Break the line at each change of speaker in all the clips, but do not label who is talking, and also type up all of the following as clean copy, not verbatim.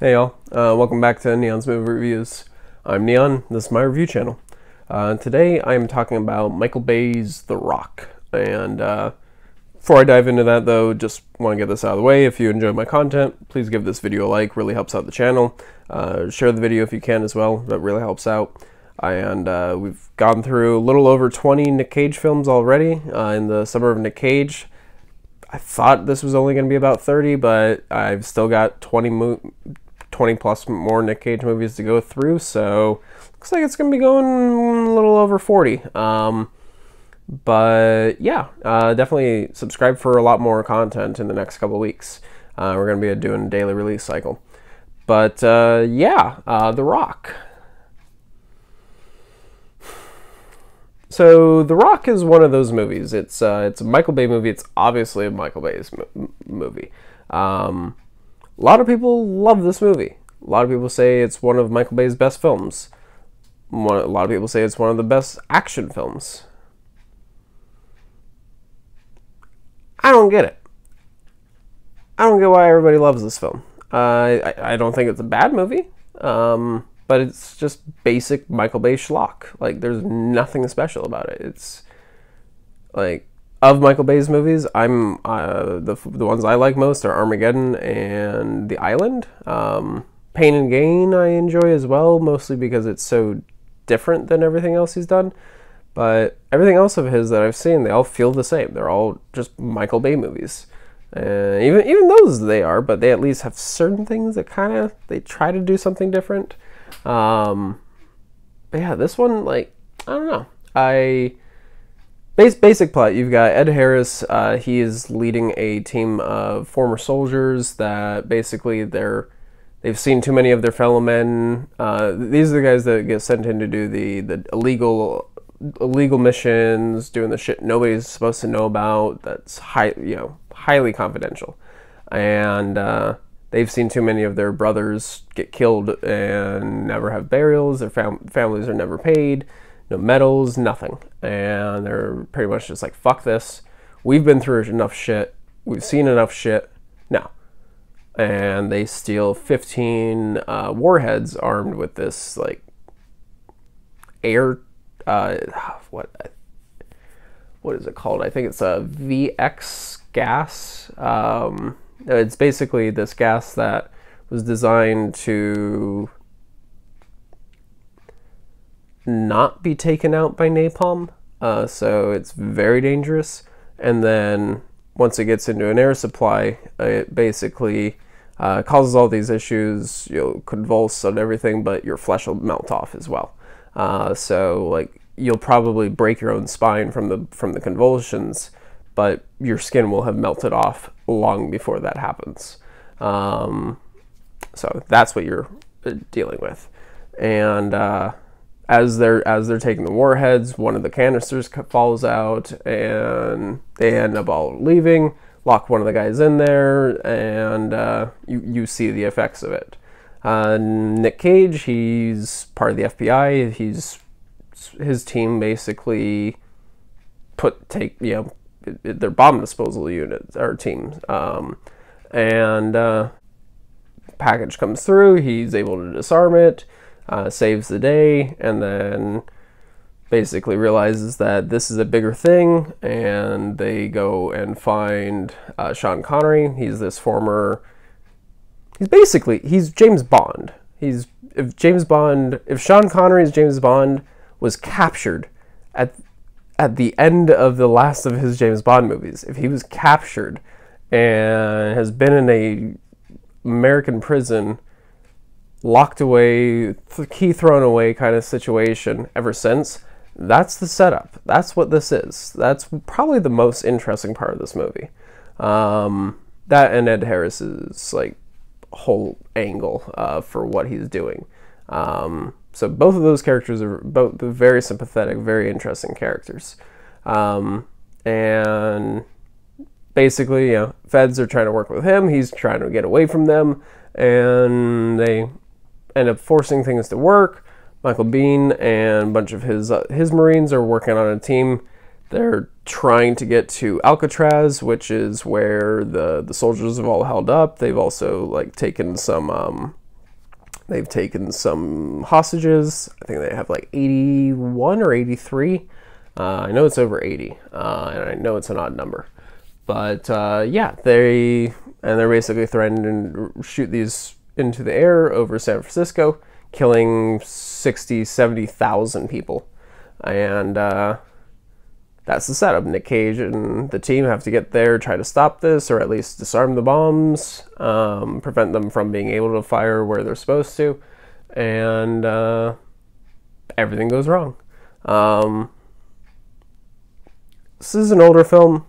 Hey y'all, welcome back to Neon's Movie Reviews. I'm Neon, this is my review channel. Today I'm talking about Michael Bay's The Rock, and before I dive into that though, just want to get this out of the way. If you enjoy my content, please give this video a like, really helps out the channel. Share the video if you can as well, that really helps out. And we've gone through a little over 20 Nick Cage films already in the Summer of Nic Cage. I thought this was only going to be about 30, but I've still got 20 plus more Nick Cage movies to go through, so looks like it's going to be going a little over 40. But yeah, definitely subscribe for a lot more content in the next couple weeks. We're going to be doing a daily release cycle. But yeah, The Rock. So The Rock is one of those movies. It's a Michael Bay movie. It's obviously a Michael Bay's movie. A lot of people love this movie. A lot of people say it's one of Michael Bay's best films. A lot of people say it's one of the best action films. I don't get it. I don't get why everybody loves this film. I don't think it's a bad movie, but it's just basic Michael Bay schlock. Like, there's nothing special about it. It's like, of Michael Bay's movies, the ones I like most are Armageddon and The Island. Pain and Gain I enjoy as well, mostly because it's so different than everything else he's done. But everything else of his that I've seen, they all feel the same. They're all just Michael Bay movies. Even those they are, but they at least have certain things that they try to do something different. But yeah, this one, like, I don't know. Basic plot, you've got Ed Harris. He is leading a team of former soldiers that basically they've seen too many of their fellow men. These are the guys that get sent in to do the illegal missions, doing the shit nobody's supposed to know about. That's highly confidential, and they've seen too many of their brothers get killed and never have burials. Their families are never paid. No medals, nothing. And they're pretty much just like, fuck this. We've been through enough shit. We've seen enough shit. No. And they steal 15 warheads armed with this, like, air... what is it called? I think it's a VX gas. It's basically this gas that was designed to not be taken out by napalm, so it's very dangerous. And then once it gets into an air supply, it basically causes all these issues. You'll convulse and everything, but your flesh will melt off as well. So like, you'll probably break your own spine from the convulsions, but your skin will have melted off long before that happens. So that's what you're dealing with. And as they're taking the warheads, one of the canisters falls out, and they end up all leaving, lock one of the guys in there, and you see the effects of it. Nick Cage, he's part of the FBI. His team basically their bomb disposal units or teams, and package comes through. He's able to disarm it. Saves the day, and then basically realizes that this is a bigger thing, and they go and find Sean Connery. He's James Bond. If Sean Connery's James Bond was captured at the end of the last of his James Bond movies, if he was captured and has been in a American prison, locked away, key thrown away kind of situation ever since, that's the setup. That's what this is. That's probably the most interesting part of this movie. That and Ed Harris's like whole angle for what he's doing. So both of those characters are both very sympathetic, very interesting characters. And basically, feds are trying to work with him. He's trying to get away from them, and they end up forcing things to work. Michael Biehn and a bunch of his Marines are working on a team. They're trying to get to Alcatraz, which is where the soldiers have all held up. They've also like taken some They've taken some hostages. I think they have like 81 or 83. I know it's over 80, and I know it's an odd number. But yeah, they're basically threatening to shoot these into the air over San Francisco, killing 60, 70,000 people. And that's the setup. Nic Cage and the team have to get there, try to stop this, or at least disarm the bombs, prevent them from being able to fire where they're supposed to, and everything goes wrong. This is an older film.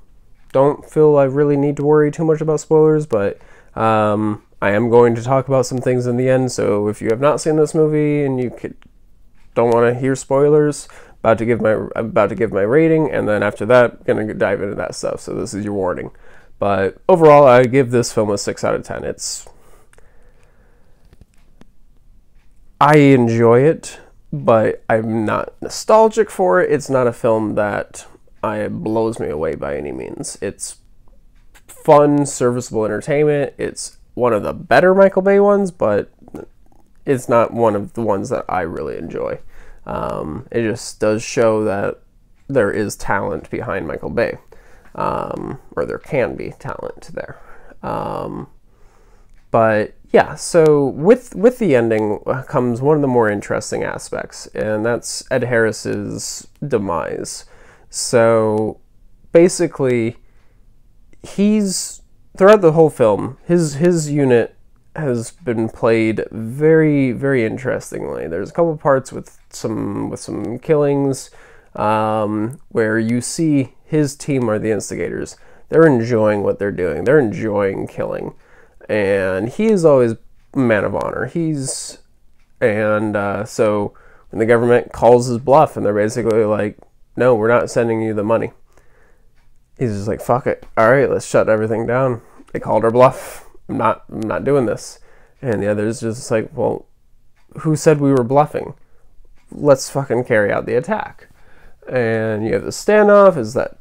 Don't feel I really need to worry too much about spoilers, but I am going to talk about some things in the end, so if you have not seen this movie and you don't want to hear spoilers, I'm about to give my rating, and then after that, I'm going to dive into that stuff, so this is your warning. But overall, I give this film a 6 out of 10. I enjoy it, but I'm not nostalgic for it. It's not a film that blows me away by any means. It's fun, serviceable entertainment. It's one of the better Michael Bay ones, but it's not one of the ones that I really enjoy. It just does show that there is talent behind Michael Bay, or there can be talent there. But yeah, so with the ending comes one of the more interesting aspects, and that's Ed Harris's demise. So basically, throughout the whole film, his unit has been played very, very interestingly. There's a couple parts with some killings where you see his team are the instigators. They're enjoying what they're doing. They're enjoying killing, and he is always a man of honor. So when the government calls his bluff, and they're basically like, "No, we're not sending you the money," he's just like, "Fuck it. All right, let's shut everything down. They called our bluff. I'm not doing this." And the other's just like, "Well, who said we were bluffing? Let's fucking carry out the attack." And you have the standoff. Is that,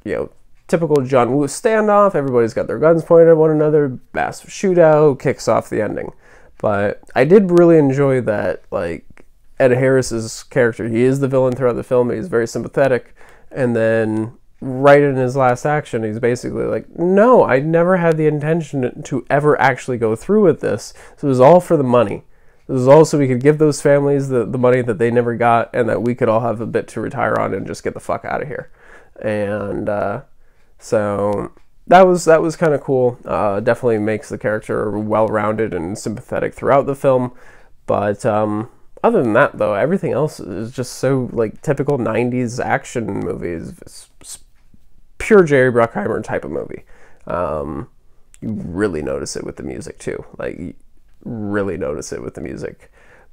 typical John Woo standoff? Everybody's got their guns pointed at one another. Massive shootout kicks off the ending. But I did really enjoy that, like, Ed Harris's character. He is the villain throughout the film. He's very sympathetic, and then right in his last action, he's basically like, "No, I never had the intention to ever actually go through with this. So it was all for the money. It was all so we could give those families the money that they never got, and that we could all have a bit to retire on and just get the fuck out of here." And so that was kind of cool. Definitely makes the character well-rounded and sympathetic throughout the film. But other than that, though, everything else is just so, like, typical 90s action movies. It's pure Jerry Bruckheimer type of movie. You really notice it with the music too. Like, you really notice it with the music.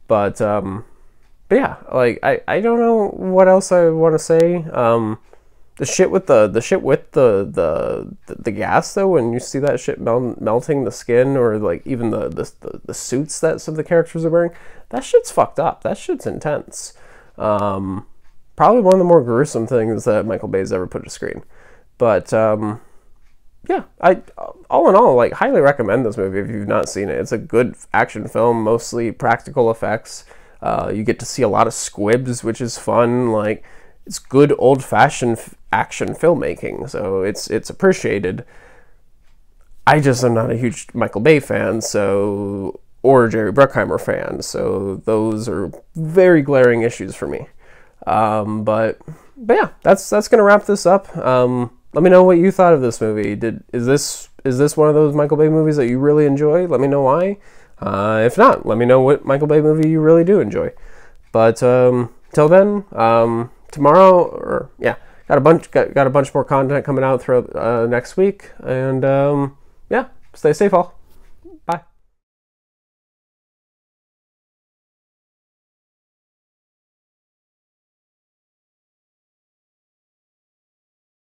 But yeah, like, I don't know what else I want to say. The shit with the gas, though, when you see that shit melting the skin, or like even the suits that some of the characters are wearing, that shit's fucked up. That shit's intense. Probably one of the more gruesome things that Michael Bay's ever put to screen. But yeah, all in all, like, highly recommend this movie if you've not seen it. It's a good action film, mostly practical effects. You get to see a lot of squibs, which is fun. Like, it's good old-fashioned action filmmaking, so it's appreciated. I just am not a huge Michael Bay fan, or Jerry Bruckheimer fan, so those are very glaring issues for me. But yeah, that's gonna wrap this up. Let me know what you thought of this movie. Is this one of those Michael Bay movies that you really enjoy? Let me know why. If not, let me know what Michael Bay movie you really do enjoy. But till then, tomorrow, got a bunch more content coming out throughout next week, and yeah, stay safe all.